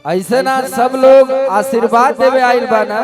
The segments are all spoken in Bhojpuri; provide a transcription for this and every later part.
ऐसे ना सब लोग आशीर्वाद देवे आइल बा ना,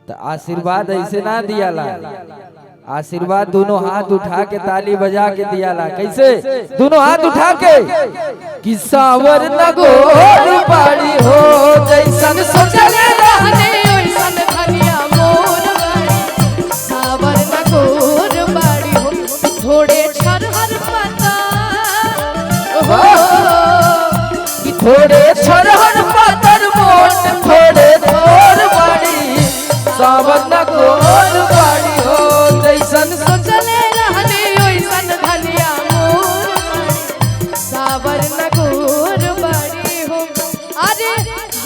तो आशीर्वाद ऐसे ना दियाला। आशीर्वाद दोनों हाथ उठा के ताली बजा के दियाला। कैसे? दोनों हाथ उठा के कि सावर नगोर बाड़ी हो जैसन सोचले रहने ओइसन धनिया मोर बाड़ी, सावर नगोर बाड़ी हो थोड़े छरहर पता हो कि थोड़े छरहर पातर मोट थोड़े थोर बाड़ी, सावर नगोर बाड़ी हो जैसन सोचले रहने ओइसन धनिया मोर बाड़ी, सावर नगोर बाड़ी हो। अरे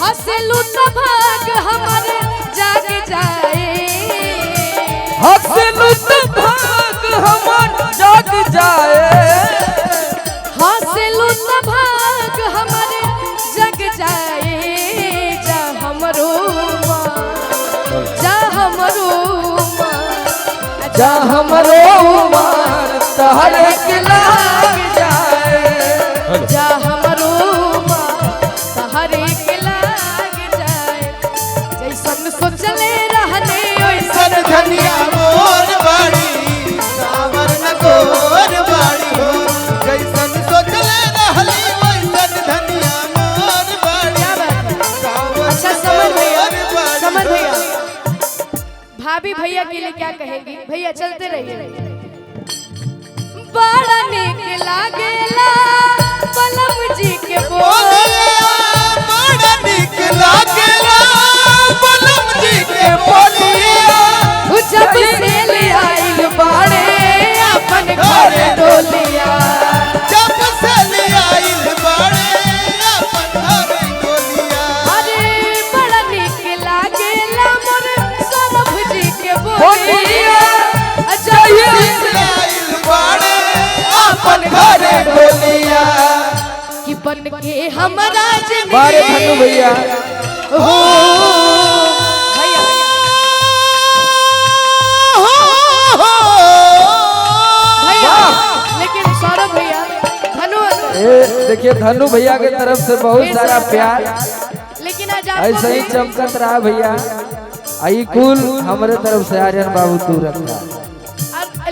हंसलू तो भाग हमारे जाग जाए, हंसलू तो भाग हमर जाग जाए, हंसलू तो भाग हमारे जग जाए। जा हमरो माँ, जा हमरो माँ, जा हमरो उमर तहरे के लाग जाए, जा हमरो माँ तहरे के लाग जाए। जैसन सोचले रहने ओइसन धनिया मोर बाड़ी, सावर नगोर बाड़ी हो जैसन सोचले रहली वैसन धनिया मोर बाड़ी। क्या बात है? सावर अच्छा समझ भैया, नगोर बाड़ी समझ हो। भैया। भाभी भैया के लिए क्या कहेगी? भैया चलते रहिए। बड़ा नीक लागेला पलम जी के बोल, बोलिया बड़ा नीक लागेला बलम जी के बोलिया, जब से ले आइल बाड़े अपन घर डोलिया। जब से ले आइल बाड़े अपन घरे डोलिया। अरे बड़ा नीक लागेला मोर सरभ जी के बोलिया। बोलिया। जब ले आइल बाड़े अपन घरे डोलिया। कि बन के हमरा बारे जिंदगी धनु भैया हो भैया भैया। लेकिन सौरभ भैया धनु देखिए धनु भैया के तरफ से बहुत सारा प्यार लेकिन आज आपको ऐसे ही चमकत रहा भैया। आई कुल हमारे तरफ से आर्यन बाबू तू रखा।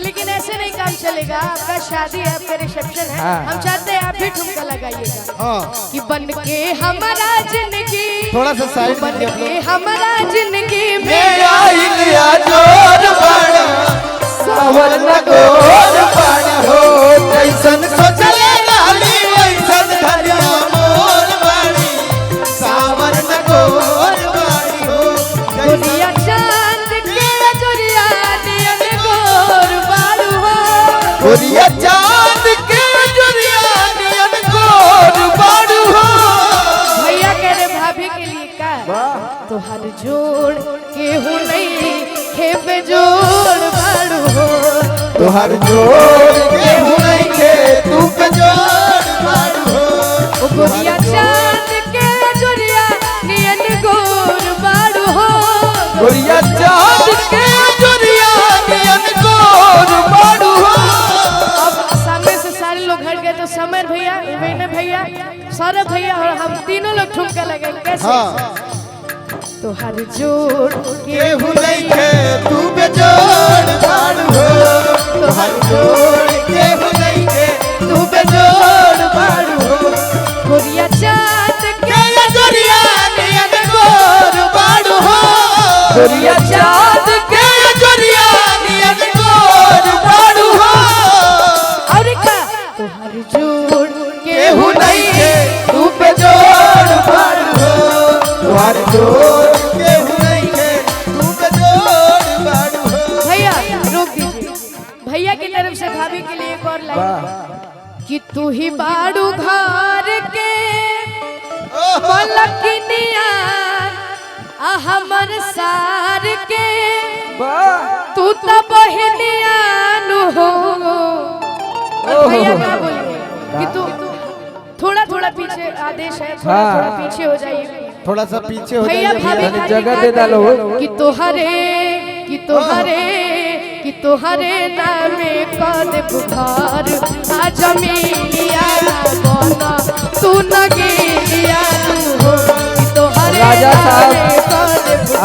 लेकिन ऐसे नहीं काम चलेगा। आपका शादी है, आपका रिसेप्शन है, हाँ। हम चाहते हैं आप भी ठुमका लगाइएगा। हाँ कि बन के हमारा जिंदगी, थोड़ा सा साइड बन में के हमारा जिंदगी में मेरा हिलिया जोर बड़ा सावर नगोर बाड़ी हो जैसन सोचले रहली वैसन धनिया मोर बाड़ी, सावर नगोर बाड़ी हो गोरिया चांद के जोरिया नियन गोर बाड़ू हो। गोरिया चांद के जोरिया नियन गोर बाड़ू हो। भैया कह रहे भाभी के लिए का तो हर जोड़ केहू नहीं खेपे जोड़ बाड़ू हो। तोहर जोर केहू नहीं के तू पे जोर बाड़ू हो। ओ गोरिया चांद के जोरिया नियन गोर बाड़ू हो। गोरिया चांद के जोरिया नियन गोर बाड़ू हो। अब सामने से सारे लोग हट गए तो समर भैया, इवेन भैया, सौरभ भैया और हम तीनों लोग ठुमका लगाएंगे। कैसे? हाँ तो हर जोड़ केहू नहीं के तू पे जोर बाड़ू हो। तोहर जोर केहू नहीं के तू पे जोर बाड़ू हो। गोरिया चांद के के जोरिया नियन गोर बाड़ू हो। गोरिया चांद के जोरिया नियन गोर बाड़ू हो। और का तो हर जोड़ केहू नहीं के तू पे जोर बाड़ू हो। तोहर जोर केहू नहीं के तू पे जोर बाड़ू हो। भैया रोक दीजिए। भैया की तरफ से भाभी के लिए एक और लाइन कि तू ही बाड़ू घर के मलकिनिया आ हमर सार के तू तो बहनिया नु हो। और भैया क्या बोलिए कि तू थोड़ा थोड़ा पीछे आदेश है, थोड़ा हाँ। थोड़ा पीछे हो जाइए। थोड़ा सा पीछे हो भैया जाइए भाभी भैया। तनी खाली जगह क्या दे डालो। करें? कि तोहरे नामे कद बुखार आ जमीलिया बना तू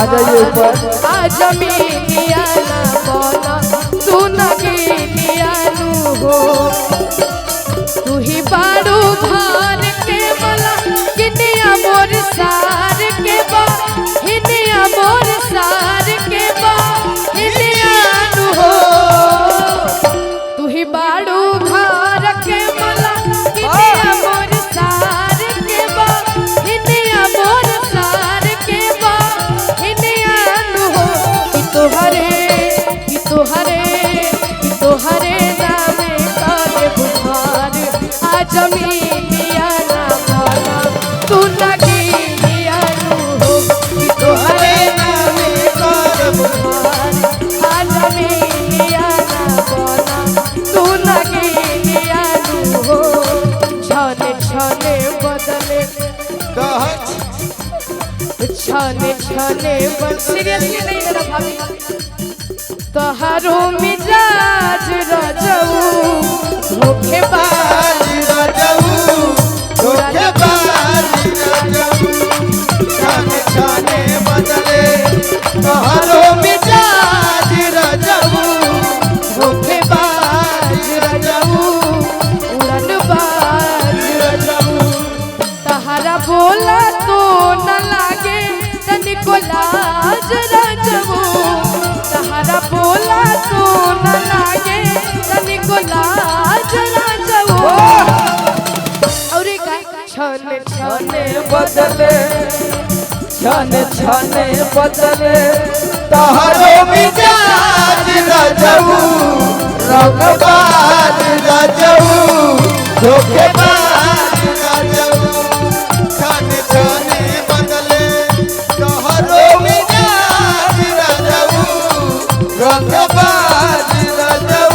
आ जाइए ऊपर। आ जमीनिया ना बोला तू नगीनिया नु हो तू ही बारू भार के मला किनिया मोर सार के बा हिनिया मोर सार के बा हिनिया नु हो तू ही बारू भार के मला किनिया मोर सार के बा हिनिया मोर सार के बा हिनिया नु हो कि तोहरे नामे काले बुखार आ जमीनिया ना बोला तू नगीनिया नु हो कि तोहरे नामे काले बुखार आ जमीनिया ना बोला तू नगीनिया नु हो छने छने बदले छने छने सीरियसली नहीं मेरा भाभी तोहारो मिजाज रजऊ धोखेबाज छाने बदले तोहरो मिजाज रजऊ धोखेबाज रजऊ उड़नबाज रजऊ तहारा बोला तो न लागे तनिको लाज रजऊ तहारा बोला तो न लागे तनिको लाज रजऊ और का छने छने बदले छने छने बदले तोहरो मिजाज रजऊ रंगबाज रजऊ धोखेबाज रजऊ छाने छाने बदले तोहरो मिजाज रजऊ रंगबाज रजऊ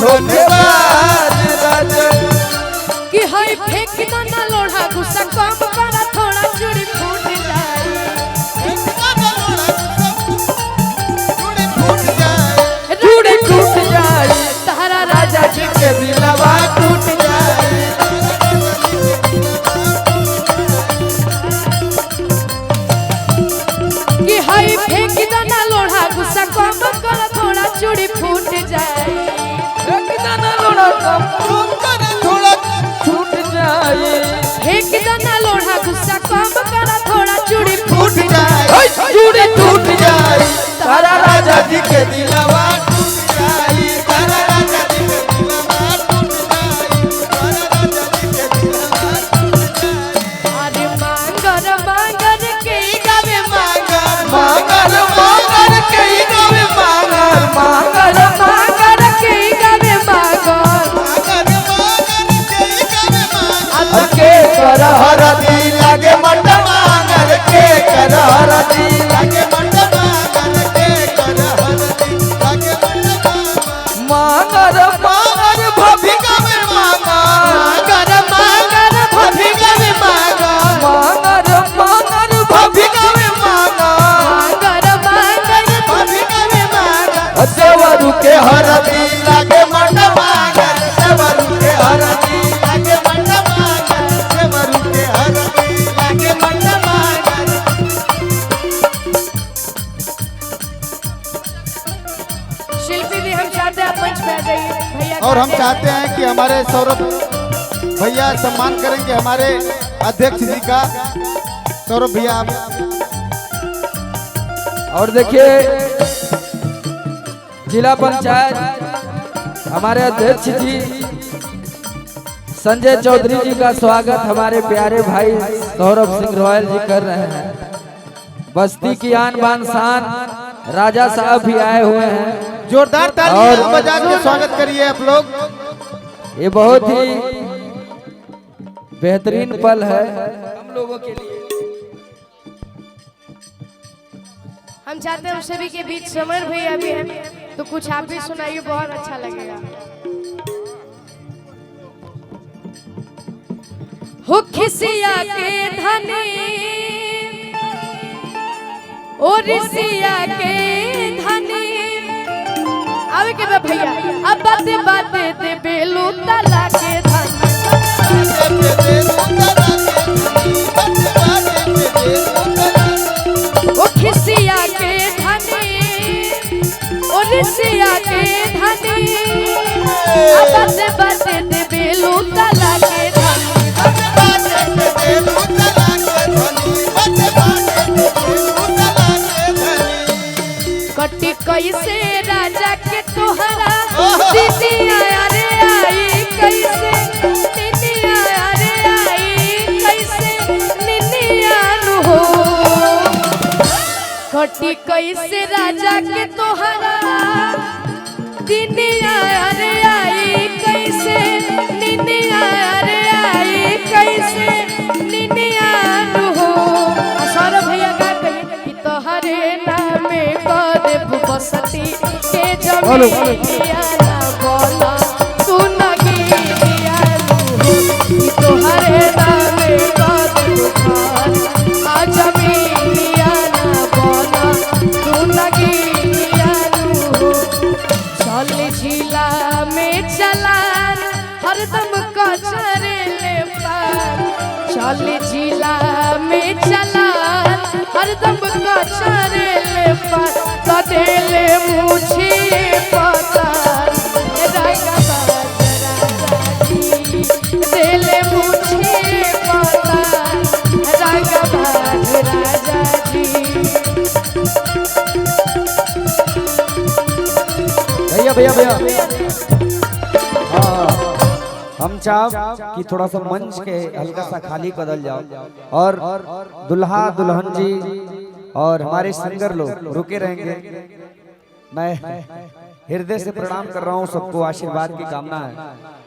धोखेबाज रजऊ कि हाय फेंक दो ना लोढ़ा गुस्सा कम करा थोड़ा चूड़ी फूट जाए चूड़ी टूट जाए तहरा राजा जी के दिलवा टूट जाए कि हाय फेंक दो ना लोढ़ा गुस्सा कम करा थोड़ा चूड़ी फूट जाए एक दाना लोड़ा कम थोड़ा छूट जाए फेंक दो ना लोढ़ा गुस्सा कम करा थोड़ा चूड़ी टूट जाए चूड़ी टूट जाए तारा राजा जी के दिलवा टूट जाई तारा राजा जी के दिलवा टूट जाई तारा राजा जी के दिलवा टूट जाई अरे मांगर मांगर के गावे मांगर मांगर के गावे मांगर मांगर मांगर के गावे मांगर मांगर के गावे मांगर के करहर हरदी लागे मंड मांगर के कर हरदी लागे मंड मांगर के कर हरदी लागे मंड मांगर मांगर भाभी गावे मांगर मांगर भाभी गावे मांगर मांगर मांगर भाभी गावे मांगर मांगर भाभी गावे मांगर देवरू के हरदी लागे मंड मांगर देवरू के हरदी लागे मंड मांगर देवरू के हरदी लागे मंड मांगर शिल्पी जी हम चाहते हैं आप मंच पे आ जाइए भैया और हम चाहते हैं कि हमारे सौरभ भैया सम्मान करेंगे हमारे अध्यक्ष जी का। सौरभ भैया आप और देखिए जिला पंचायत हमारे अध्यक्ष जी संजय चौधरी जी का स्वागत हमारे प्यारे भाई सौरभ सिंह रॉयल जी कर रहे हैं। बस्ती की आन बान शान राजा साहब भी आए हुए हैं। जोरदार और- तालियां बजा के स्वागत करिए आप लोग। ये बहुत ही बेहतरीन पल है हम लोगों के लिए। हम चाहते हैं उन सभी के बीच समर भैया भी हैं तो कुछ आप भी सुनाइए बहुत अच्छा लगेगा। हो खिसिया के धनी और सिया के धनी आवे के बे भैया अब बाते बाते दे बेलू तला के धनी ओ बाते बाते दे बेलू तला के धनी कटी कैसे राजा के तोहरा दीदिया रे आई कैसे दीदिया रे आई कैसे निनिया नु हो कटी कैसे राजा के तोहरा दीदिया रे आई कैसे निनिया रे आई कैसे निनिया नु हो असर भैया का कहे कि तोहरे नामे बसती के जमीनिया ना बोला तू नगी तोहरे नामे आ जमीनिया ना बोला तू नगी चल जिला में चलान हरदम कचरे ले पार चल जिला में चलान हरदम कचरे ले पार देले मुझे पता राजा जी देले मुझे पता राजा जी भैया हाँ हम चाह कि थोड़ा सा मंच के हल्का सा खाली बदल जाओ और दुल्हा दुल्हन जी और हमारे सिंगर लोग रुके रहेंगे। मैं हृदय से प्रणाम कर रहा हूँ, सबको आशीर्वाद की कामना है।